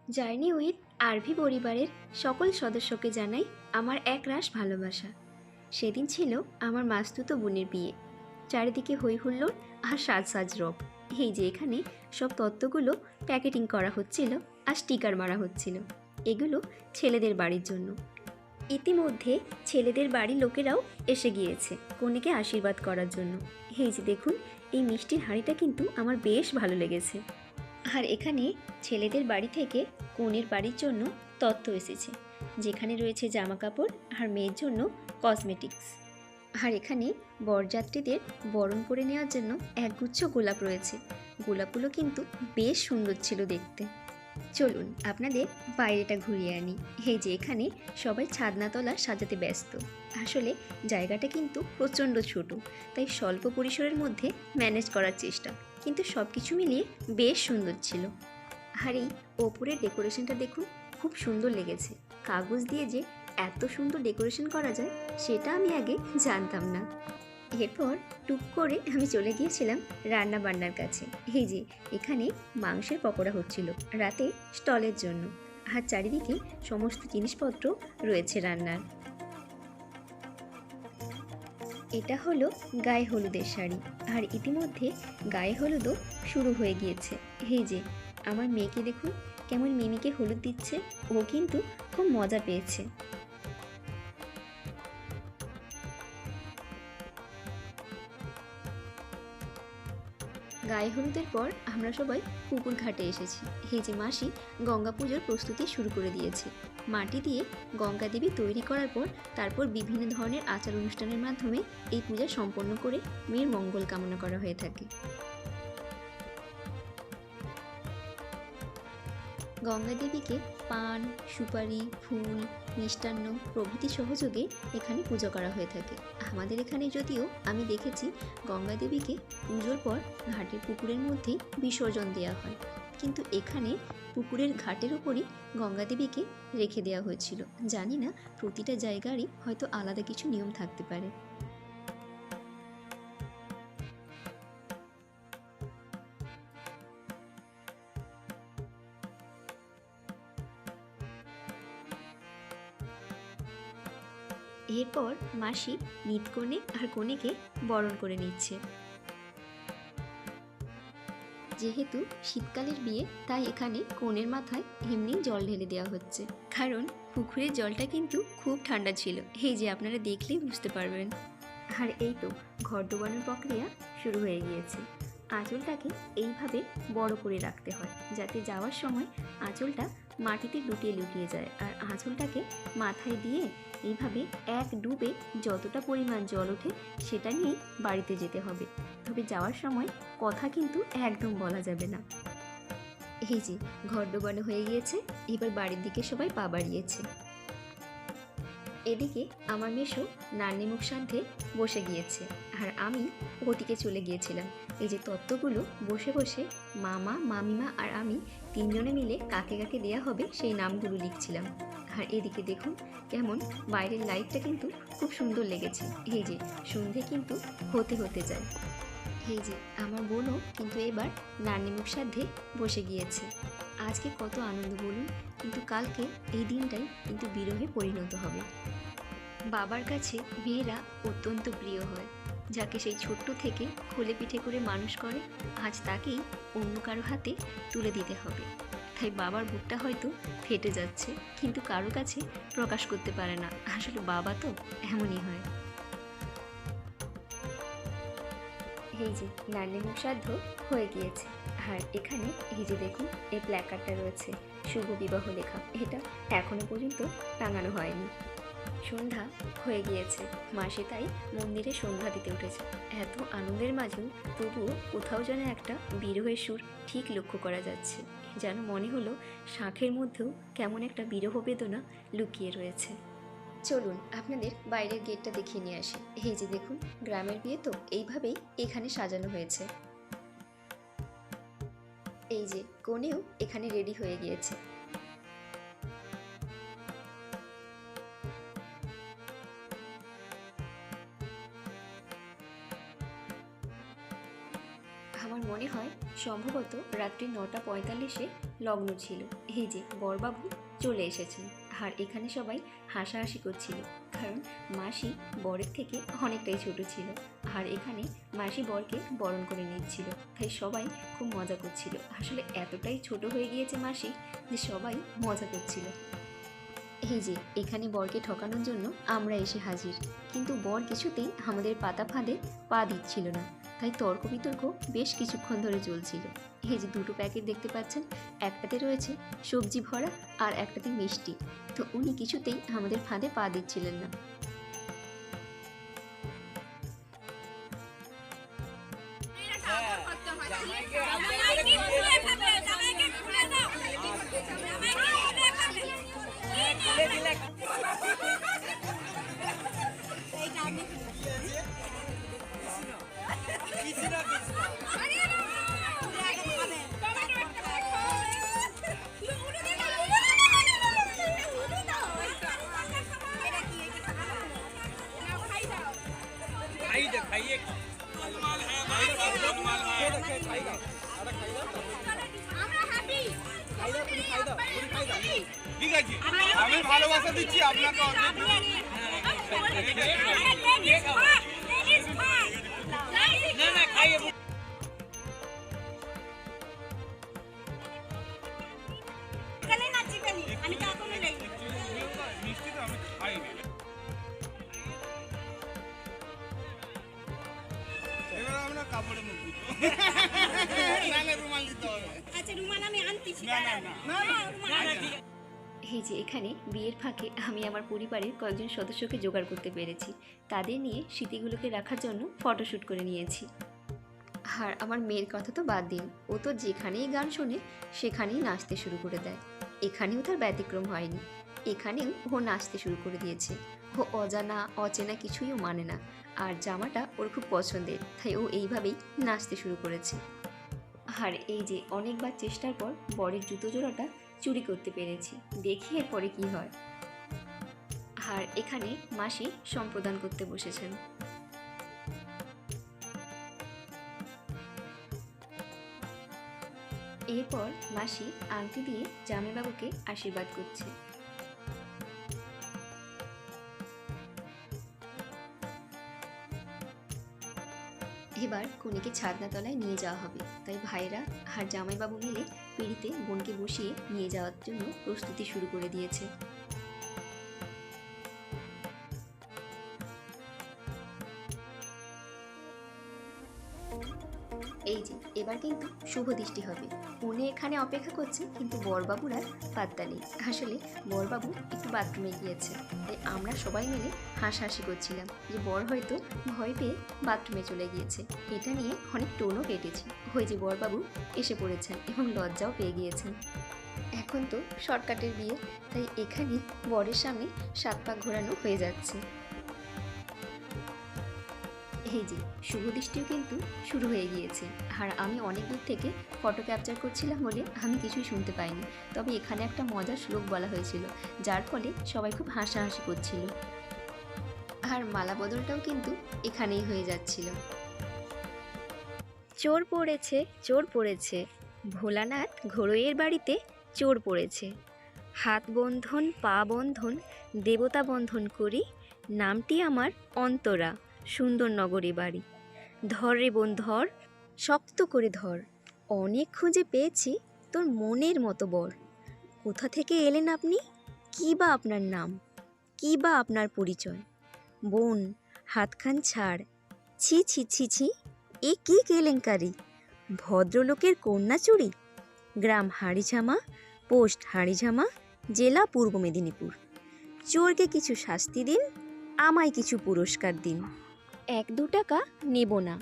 Journey with RV পরিবারের সকল সদস্যকে জানাই আমার একরাশ ভালোবাসা। সেদিন ছিল আমার মাস্তুতো বোনের বিয়ে। চারিদিকে হই হুল্লোড় আর সাজ সাজ রব। এই যে এখানে সব তত্ত্বগুলো প্যাকেটিং করা হচ্ছিল আর স্টিকার মারা হচ্ছিল। এগুলো ছেলেদের বাড়ির জন্য। ইতিমধ্যে ছেলেদের বাড়ির লোকেরাও এসে গিয়েছে কনেকে আশীর্বাদ করার জন্য। এই যে দেখুন, এই মিষ্টির হাঁড়িটা কিন্তু আমার বেশ ভালো লেগেছে। আর এখানে ছেলেদের বাড়ি থেকে কনের বাড়ির জন্য তত্ত্ব এসেছে, যেখানে রয়েছে জামা কাপড় আর মেয়ের জন্য কসমেটিক্স। আর এখানে বরযাত্রীদের বরণ করে নেওয়ার জন্য একগুচ্ছ গোলাপ রয়েছে। গোলাপগুলো কিন্তু বেশ সুন্দর ছিল দেখতে। চলুন আপনাদের বাইরেটা ঘুরিয়ে আনি। এই যে এখানে সবাই ছাদনাতলা সাজাতে ব্যস্ত। আসলে জায়গাটা কিন্তু প্রচণ্ড ছোট, তাই স্বল্প পরিসরের মধ্যে ম্যানেজ করার চেষ্টা, কিন্তু সব কিছু মিলিয়ে বেশ সুন্দর ছিল। আর এই ওপরের ডেকোরেশনটা দেখুন, খুব সুন্দর লেগেছে। কাগজ দিয়ে যে এত সুন্দর ডেকোরেশন করা যায় সেটা আমি আগে জানতাম না। এরপর টুক করে আমি চলে গিয়েছিলাম রান্না বান্নার কাছে। এই যে এখানে মাংসের পকোড়া হচ্ছিল রাতে স্টলের জন্য, আর চারিদিকে সমস্ত জিনিসপত্র রয়েছে রান্নার। এটা হলো গায়ে হলুদের শাড়ি, আর ইতিমধ্যে গায়ে হলুদও শুরু হয়ে গিয়েছে। এই যে আমার মেয়েকে দেখুন কেমন মিমিকে হলুদ দিচ্ছে, ও কিন্তু খুব মজা পেয়েছে। গায়ে হলুদের পর আমরা সবাই পুকুর ঘাটে এসেছি। এই যে মাসি গঙ্গা পুজোর প্রস্তুতি শুরু করে দিয়েছে। মাটি দিয়ে গঙ্গা দেবী তৈরি করার পর তারপর বিভিন্ন ধরনের আচার অনুষ্ঠানের মাধ্যমে এই পূজা সম্পন্ন করে মেয়ের মঙ্গল কামনা করা হয়ে থাকে। গঙ্গা দেবীকে পান, সুপারি, ফুল, মিষ্টান্ন প্রভৃতি সহযোগে এখানে পুজো করা হয়ে থাকে। আমাদের এখানে যদিও আমি দেখেছি গঙ্গা দেবীকে পুজোর পর ঘাটের পুকুরের মধ্যেই বিসর্জন দেওয়া হয়, কিন্তু এখানে পুকুরের ঘাটের ওপরই গঙ্গা দেবীকে রেখে দেওয়া হয়েছিল। জানি না প্রতিটা জায়গারই হয়তো আলাদা কিছু নিয়ম থাকতে পারে। এরপর মাসি নিতকনে আর কনেকে বরণ করে নিচ্ছে। যেহেতু শীতকালের বিয়ে, তাই এখানে কনের মাথায় এমনি জল ঢেলে দেওয়া হচ্ছে, কারণ পুকুরের জলটা কিন্তু খুব ঠান্ডা ছিল। এই যে আপনারা দেখলেই বুঝতে পারবেন। আর এই তো ঘর ডোবানোর প্রক্রিয়া শুরু হয়ে গিয়েছে। আঁচলটাকে এইভাবে বড় করে রাখতে হয়, যাতে যাওয়ার সময় আঁচলটা মাটিতে লুটিয়ে লুটিয়ে যায়। আর আঁচলটাকে মাথায় দিয়ে এইভাবে এক ডুবে যতটা পরিমাণ জল ওঠে সেটা নিয়েই বাড়িতে যেতে হবে। তবে যাওয়ার সময় কথা কিন্তু একদম বলা যাবে না। এই যে ঘর ডোবানো হয়ে গিয়েছে, এবার বাড়ির দিকে সবাই পা বাড়িয়েছে। এদিকে আমার মেশো নান্নি মুখ সাধে বসে গিয়েছে, আর আমি ওদিকে চলে গিয়েছিলাম। এই যে তত্ত্বগুলো বসে বসে মামা, মামিমা আর আমি তিনজনে মিলে কাকে কাকে দেয়া হবে সেই নামগুলো লিখছিলাম। আর এদিকে দেখুন কেমন বাইরের লাইটটা কিন্তু খুব সুন্দর লেগেছে। এই যে সন্ধে কিন্তু হতে হতে যায়। এই যে আমার বোনও কিন্তু এবার নান্নি মুখ সাধে বসে গিয়েছে। আজকে কত আনন্দ বলুন, কিন্তু কালকে এই দিনটাই কিন্তু বিরহে পরিণত হবে। বাবার কাছে মেয়েরা অত্যন্ত প্রিয় হয়। যাকে সেই ছোট্ট থেকে কোলে পিঠে করে মানুষ করে, আজ তাকেই অন্য কারো হাতে তুলে দিতে হবে। তাই বাবার বুকটা হয়তো ফেটে যাচ্ছে, কিন্তু কারো কাছে প্রকাশ করতে পারে না। আসলে বাবা তো এমনই হয়। এই যে নান্নি মুখ শ্রাদ্ধ হয়ে গিয়েছে, আর এখানে এই যে দেখুন এই প্ল্যাকার্ডটা রয়েছে শুভ বিবাহ লেখা। এটা এখনো পর্যন্ত টাঙানো হয়নি। সন্ধ্যা হয়ে গিয়েছে, মাসি তাই মন্দিরে সন্ধ্যা দিতে উঠেছে। এত আনন্দের মাঝেও তবুও কোথাও যেন একটা বিরহের সুর ঠিক লক্ষ্য করা যাচ্ছে। যেন মনে হলো শাঁখের মধ্যেও কেমন একটা বিরহ বেদনা লুকিয়ে রয়েছে। চলুন আপনাদের বাইরের গেটটা দেখিয়ে নিয়ে আসি। এই যে দেখুন, গ্রামের বিয়ে তো এইভাবেই এখানে সাজানো হয়েছে। এই যে কনেও এখানে রেডি হয়ে গিয়েছে। আমার মনে হয় সম্ভবত রাত্রি 9:45-এ লগ্ন ছিল। এই যে বরবাবু চলে এসেছেন, আর এখানে সবাই হাসাহাসি করছিল, কারণ মাসি বরের থেকে অনেকটাই ছোট ছিল। আর এখানে মাসি বরকে বরণ করে নিচ্ছিল, তাই সবাই খুব মজা করছিল। আসলে এতটাই ছোট হয়ে গিয়েছে মাসি যে সবাই মজা করছিল। এই যে এখানে বরকে ঠকানোর জন্য আমরা এসে হাজির, কিন্তু বর কিছুতেই আমাদের পাতা ফাঁদে পা দিচ্ছিল না, তাই তর্ক বিতর্ক বেশ কিছুক্ষণ ধরে চলছিল। এই যে দুটো প্যাকেট দেখতে পাচ্ছেন, একটাতে রয়েছে সবজি ভরা আর একটাতে মিষ্টি, তো উনি কিছুতেই আমাদের ফাঁদে পা দিচ্ছিলেন না। ঠিক আছে, আমি ভালোবাসা দিচ্ছি আপনাকে। মিষ্টি তো আমি খাইনি। এবার আমরা কাপড়ে মুখ দিতে রুমাল দিতে হবে। আচ্ছা রুমাল আমি আনতেছি। না না না এই যে এখানে বিয়ের ফাঁকে আমি আমার পরিবারের কয়েকজন সদস্যকে জোগাড় করতে পেরেছি, তাদের নিয়ে স্মৃতিগুলোকে রাখার জন্য ফটোশ্যুট করে নিয়েছি। আর আমার মেয়ের কথা তো বাদ দিন, ও তো যেখানেই গান শোনে সেখানেই নাচতে শুরু করে দেয়। এখানেও তার ব্যতিক্রম হয়নি, এখানেও ও নাচতে শুরু করে দিয়েছে। ও অজানা অচেনা কিছুই ও মানে না, আর জামাটা ওর খুব পছন্দের, তাই ও এইভাবেই নাচতে শুরু করেছে। আর এই যে অনেকবার চেষ্টার পর বরের জুতো জোড়াটা চুরি করতে পেরেছি, দেখি এরপরে কি হয়। আর এখানে মাসি সম্প্রদান করতে বসেছেন। এরপর মাসি আংটি দিয়ে জামাইবাবুকে আশীর্বাদ করছে। এবার কনেকে ছাদনাতলায় নিয়ে যাওয়া হবে, তাই ভাইরা আর জামাইবাবু মিলে পিঁড়িতে বোনকে বসিয়ে নিয়ে যাওয়ার জন্য প্রস্তুতি শুরু করে দিয়েছে। এই যে এবার কিন্তু শুভ দৃষ্টি হবে। উনি এখানে অপেক্ষা করছে, কিন্তু বরবাবুর আর পাত্তা নেই। আসলে বরবাবু একটু বাথরুমে গিয়েছে, তাই আমরা সবাই মিলে হাসাহাসি করছিলাম যে বর হয়তো ভয় পেয়ে বাথরুমে চলে গিয়েছে। এটা নিয়ে অনেক টোনও কেটেছে। ওই যে বরবাবু এসে পড়েছেন এবং লজ্জাও পেয়ে গিয়েছেন। এখন তো শর্টকাটের বিয়ে, তাই এখানেই বরের সামনে 7 পাক ঘোরানো হয়ে যাচ্ছে। এই যে শুভ দৃষ্টিও কিন্তু শুরু হয়ে গিয়েছে, আর আমি অনেক দূর থেকে ফটো ক্যাপচার করছিলাম বলে আমি কিছুই শুনতে পাইনি, তবে এখানে একটা মজার শ্লোক বলা হয়েছিল, যার ফলে সবাই খুব হাসাহাসি করছিল। আর মালা বদলটাও কিন্তু এখানেই হয়ে যাচ্ছিল। চোর পড়েছে, চোর পড়েছে, ভোলানাথ ঘোড়ইয়ের বাড়িতে চোর পড়েছে। হাত বন্ধন পা বন্ধন দেবতা বন্ধন করি, নামটি আমার অন্তরা, সুন্দর নগরী বাড়ি। ধর রে বোন ধর, শক্ত করে ধর, অনেক খুঁজে পেয়েছি তোর মনের মতো বর। কোথা থেকে এলেন আপনি, কী বা আপনার নাম, কী বা আপনার পরিচয়? বোন হাতখান ছাড়, ছি ছি ছি ছি, এ কী কেলেঙ্কারি, ভদ্রলোকের কন্যা চুরি। গ্রাম হাড়িঝামা, পোস্ট হাড়িঝামা, জেলা পূর্ব মেদিনীপুর। চোরকে কিছু শাস্তি দিন, আমায় কিছু পুরস্কার দিন। 1-2 টাকা নেব না,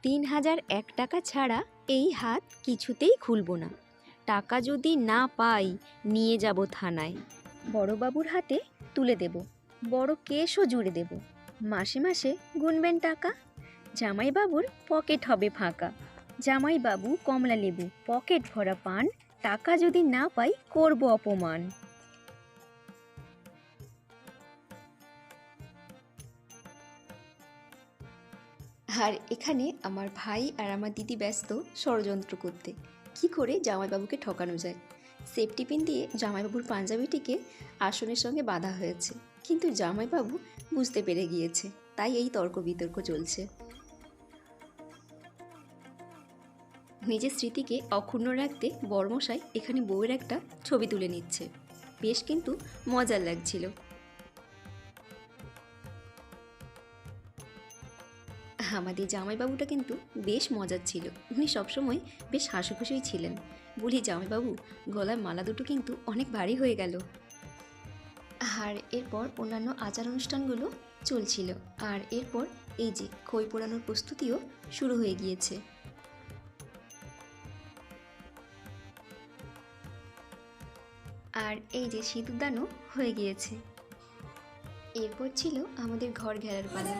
3001 টাকা ছাড়া এই হাত কিছুতেই খুলব না। টাকা যদি না পাই নিয়ে যাব থানায়, বড়বাবুর হাতে তুলে দেব, বড় কেসও জুড়ে দেব। মাসে মাসে গুনবেন টাকা, জামাইবাবুর পকেট হবে ফাঁকা। জামাইবাবু কমলা লেবু, পকেট ভরা পান, টাকা যদি না পাই করব অপমান। আর এখানে আমার ভাই আর আমার দিদি ব্যস্ত ষড়যন্ত্র করতে, কি করে জামাইবাবুকে ঠকানো যায়। সেফটি পিন দিয়ে জামাইবাবুর পাঞ্জাবিটিকে আসনের সঙ্গে বাঁধা হয়েছে, কিন্তু জামাইবাবু বুঝতে পেরে গিয়েছে, তাই এই তর্ক বিতর্ক চলছে। নিজের স্মৃতিকে অক্ষুণ্ণ রাখতে বড়মশাই এখানে বউয়ের একটা ছবি তুলে নিচ্ছে। বেশ কিন্তু মজার লাগছিল। আমাদের জামাইবাবুটা কিন্তু বেশ মজার ছিল, উনি সবসময় বেশ হাসিখুশিই ছিলেন। বলি জামাইবাবু, গলার মালা দুটো কিন্তু অনেক ভারী হয়ে গেল। আর এরপর অন্যান্য আচার অনুষ্ঠানগুলো চলছিল, আর এরপর এই যে খই পোড়ানোর প্রস্তুতিও শুরু হয়ে গিয়েছে। আর এই যে সিঁদুরদানও হয়ে গিয়েছে। এরপর ছিল আমাদের ঘর ঘেরার পালা।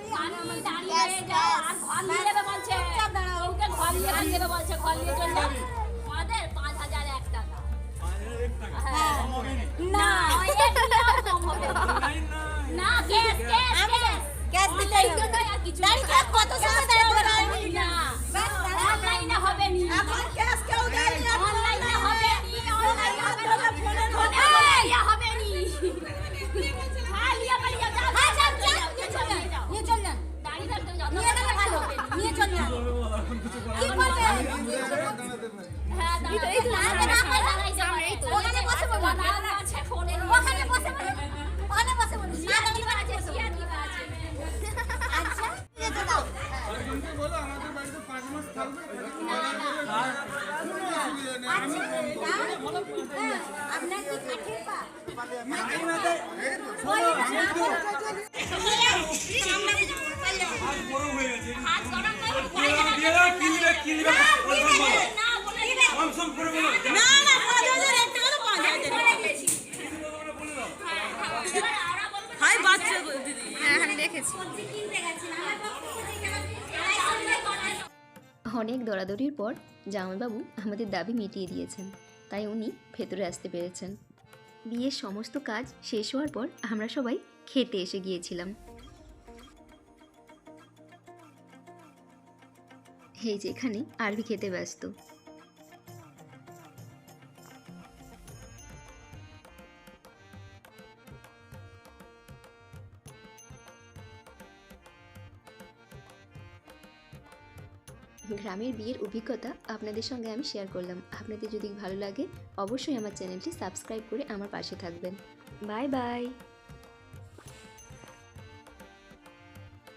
বলো আমাদের বাড়িতে 5 মাস থাকবে। আপনার কি কাঠের পা? অনেক দৌড়াদৌড়ির পর জামাইবাবু আমাদের দাবি মিটিয়ে দিয়েছেন, তাই উনি ভেতরে আসতে পেরেছেন। বিয়ের সমস্ত কাজ শেষ হওয়ার পর আমরা সবাই খেতে এসে গিয়েছিলাম। এই যে এখানে আরবি খেতে ব্যস্ত। গ্রামের বিয়ের অভিজ্ঞতা আপনাদের সঙ্গে আমি শেয়ার করলাম। আপনাদের যদি ভালো লাগে অবশ্যই আমার চ্যানেলটি সাবস্ক্রাইব করে আমার পাশে থাকবেন। Bye bye.